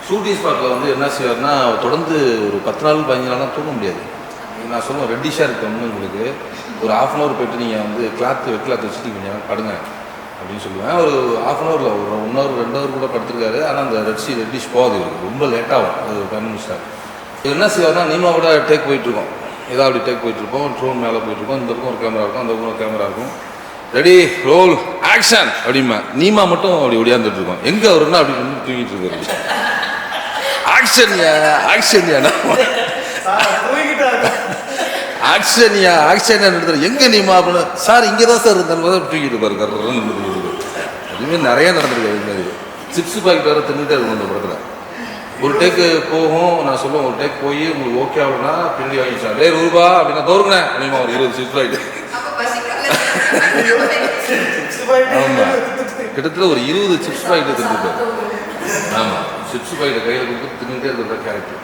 Shooting ஸ்பாட்டில் வந்து என்ன செய்வார்னா தொடர்ந்து ஒரு 10 நாள் 15 நாள்லாம் தூங்க முடியாது. நான் சொல்லுவேன் ரெட்டிஷாக இருக்கணும்னு உங்களுக்கு ஒரு 1/2 hour போய்ட்டு நீங்கள் வந்து வெட் கிளாத் வச்சுட்டு கொஞ்சம் படுங்க அப்படின்னு சொல்லுவேன். ஒரு 1/2 hour ஒரு 1 hour 2 hour கூட படுத்துருக்காரு. ஆனால் அந்த ரெட்டிஷ் போகாது இவருக்கு, ரொம்ப லேட்டாகும். அது கண்டுபிடிச்சார். என்ன செய்வார்னா நீமாவோட டேக் போயிட்டுருக்கோம், ஏதாவது அப்படி டேக் போயிட்டுருப்போம், ட்ரோன் மேலே போயிட்டுருக்கோம், இந்த பக்கம் ஒரு கேமரா இருக்கும், அந்த பக்கம் ஒரு கேமரா இருக்கும், ரெடி ரோல் ஆக்ஷன் அப்படிமா. நீமா மட்டும் அப்படி ஒடியாந்துட்டு இருக்கோம். எங்கே அவருன்னா அப்படி வந்து தூங்கிட்டு இருக்காரு. ஆக்ஷன்யா ஆக்ஷன்யா ஆக்ஷன்யா ஆக்ஷன்யா நடத்துற எங்கே நீமா அப்படின்னு. சார் இங்கே தான் சார் இருந்தாலும் தூக்கிட்டு பாருங்க. அதுமாரி நிறையா நடந்திருக்காரு. இது மாதிரி சிப்ஸ் பாக்கெட் வேறு தின்னுட்டே இருக்கும் அந்த படத்தில். ஒரு டேக்கு போகும், நான் சொல்லுவேன் ஒரு டேக் போய் உங்களுக்கு ஓகே ஆகுனா பின்னாடி வாங்கிச்சான் டே ரூபா அப்படின்னா தோறுங்க அப்படிமா ஒரு 20 சிப்ஸ் பாக்கெட். ஆமாம், கிட்டத்தட்ட ஒரு 20 சிப்ஸ் பாக்கெட் தின்னுட்டார். ஆமாம், சிப்ஸ் பாக்கெட்டை கையில் கொடுத்து தின்னுட்டே இருக்கிற கேரக்டர்.